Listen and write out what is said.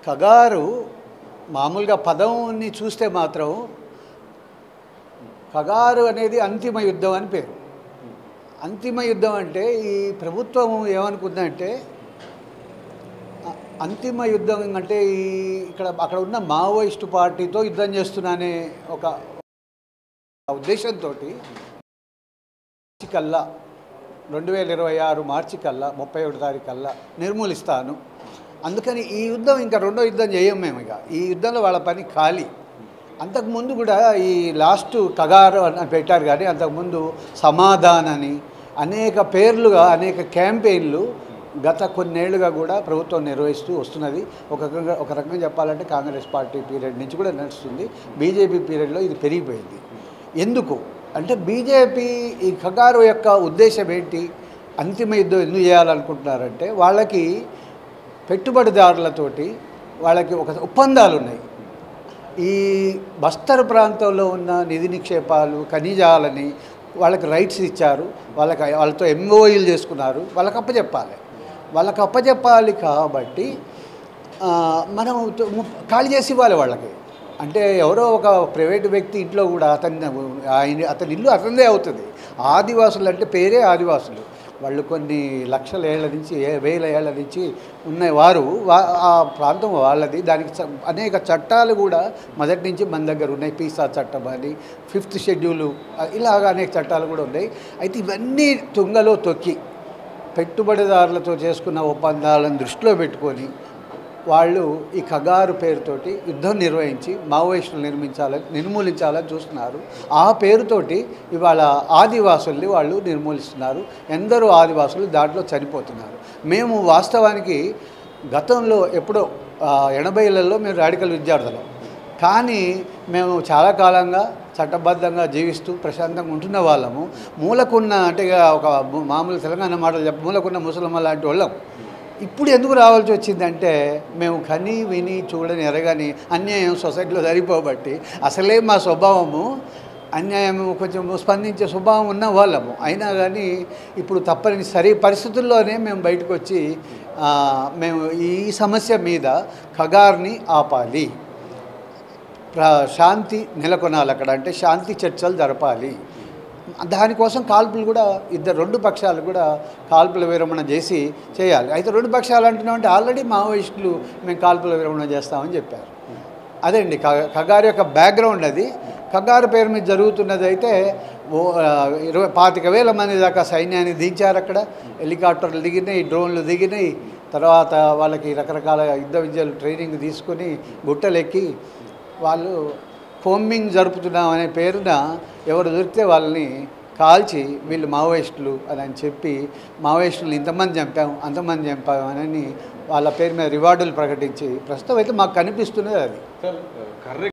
కగారు మామూలుగా పదంని చూస్తే మాత్రం కగారు అనేది అంతిమ యుద్ధం అని పేరు. అంతిమ యుద్ధం అంటే ఈ ప్రభుత్వం ఏమనుకుందంటే అంతిమ యుద్ధం అంటే అక్కడ ఉన్న మావోయిస్టు పార్టీతో యుద్ధం చేస్తున్నానే ఒక ఉద్దేశంతో కల్లా 2026 మార్చి కల్లా 31 తారీఖు కల్లా నిర్మూలిస్తాను. అందుకని ఈ యుద్ధం ఇంకా రెండో యుద్ధం చేయం మేము. ఈ యుద్ధంలో వాళ్ళ పని ఖాళీ. అంతకుముందు కూడా ఈ లాస్ట్ కగారు అని పెట్టారు, కానీ అంతకుముందు సమాధానని అనేక పేర్లుగా అనేక క్యాంపెయిన్లు గత కొన్నేళ్లుగా కూడా ప్రభుత్వం నిర్వహిస్తూ వస్తున్నది. ఒక రకంగా చెప్పాలంటే కాంగ్రెస్ పార్టీ పీరియడ్ నుంచి కూడా నడుస్తుంది. బీజేపీ పీరియడ్లో ఇది పెరిగిపోయింది. ఎందుకు అంటే బీజేపీ ఈ కగారు యొక్క ఉద్దేశం ఏంటి, అంతిమ యుద్ధం ఎందుకు చేయాలనుకుంటున్నారంటే వాళ్ళకి పెట్టుబడిదారులతోటి వాళ్ళకి ఒక ఒప్పందాలు ఉన్నాయి. ఈ బస్తర్ ప్రాంతంలో ఉన్న నిధి నిక్షేపాలు ఖనిజాలని వాళ్ళకి రైట్స్ ఇచ్చారు, వాళ్ళతో ఎంఓయూలు చేసుకున్నారు, వాళ్ళకి అప్పచెప్పాలి కాబట్టి మనం ఖాళీ చేసి ఇవ్వాలి వాళ్ళకి. అంటే ఎవరో ఒక ప్రైవేటు వ్యక్తి ఇంట్లో కూడా అతని ఇల్లు అతనిదే అవుతుంది. ఆదివాసులు అంటే పేరే ఆదివాసులు, వాళ్ళు కొన్ని లక్షల ఏళ్ల నుంచి వేల ఏళ్ల నుంచి ఉన్నవారు, ఆ ప్రాంతం వాళ్ళది. దానికి అనేక చట్టాలు కూడా మొదటి నుంచి మన దగ్గర ఉన్నాయి. పీసా చట్టం అని, 5th షెడ్యూలు, ఇలాగ అనేక చట్టాలు కూడా ఉన్నాయి. అయితే ఇవన్నీ తుంగలో తొక్కి పెట్టుబడిదారులతో చేసుకున్న ఒప్పందాలను దృష్టిలో పెట్టుకొని వాళ్ళు ఈ కగారు పేరుతోటి యుద్ధం నిర్వహించి మావోయిస్టులు నిర్మూలించాలని చూస్తున్నారు. ఆ పేరుతోటి ఇవాళ ఆదివాసుల్ని వాళ్ళు నిర్మూలిస్తున్నారు. ఎందరో ఆదివాసులు దాంట్లో చనిపోతున్నారు. మేము వాస్తవానికి గతంలో ఎప్పుడో 80లలో మేము రాడికల్ విద్యార్థులం, కానీ మేము చాలా కాలంగా చట్టబద్ధంగా జీవిస్తూ ప్రశాంతంగా ఉంటున్న వాళ్ళము. మూలకున్న అంటే ఒక మామూలు తెలంగాణ మాటలు మూలకున్న ముసలమ్మ లాంటి వాళ్ళం. ఇప్పుడు ఎందుకు రావాల్సి వచ్చిందంటే మేము కని విని చూడని ఎరగని అన్యాయం సొసైటీలో జరిగిపోబట్టి, అసలే మా స్వభావము అన్యాయం కొంచెం స్పందించే స్వభావం ఉన్న వాళ్ళము. అయినా కానీ ఇప్పుడు తప్పనిసరి పరిస్థితుల్లోనే మేము బయటకు వచ్చి మేము ఈ సమస్య మీద కగార్ని ఆపాలి, శాంతి నెలకొనాలి అక్కడ, అంటే శాంతి చర్చలు జరపాలి. దానికోసం కాల్పులు కూడా రెండు పక్షాలు కూడా కాల్పుల విరమణ చేయాలి. అయితే రెండు పక్షాలు అంటున్నామంటే ఆల్రెడీ మావోయిస్టులు మేము కాల్పుల విరమణ చేస్తామని చెప్పారు. అదండి కగారు యొక్క బ్యాక్గ్రౌండ్. అది కగారు పేరు మీద జరుగుతున్నది. అయితే 25,000 మంది దాకా సైన్యాన్ని దించారు. అక్కడ హెలికాప్టర్లు దిగినాయి, డ్రోన్లు దిగినాయి. తర్వాత వాళ్ళకి రకరకాల యుద్ధ విద్యలు ట్రైనింగ్ తీసుకొని గుట్టలెక్కి వాళ్ళు కోంబింగ్ జరుపుతున్నాం అనే పేరున ఎవరు దొరికితే వాళ్ళని కాల్చి వీళ్ళు మావోయిస్టులు అని చెప్పి మావోయిస్టులు ఇంతమంది చంపాము అంతమంది చంపామని వాళ్ళ పేరు మీద రివార్డులు ప్రకటించి ప్రస్తుతం అయితే మాకు కనిపిస్తున్నది అది.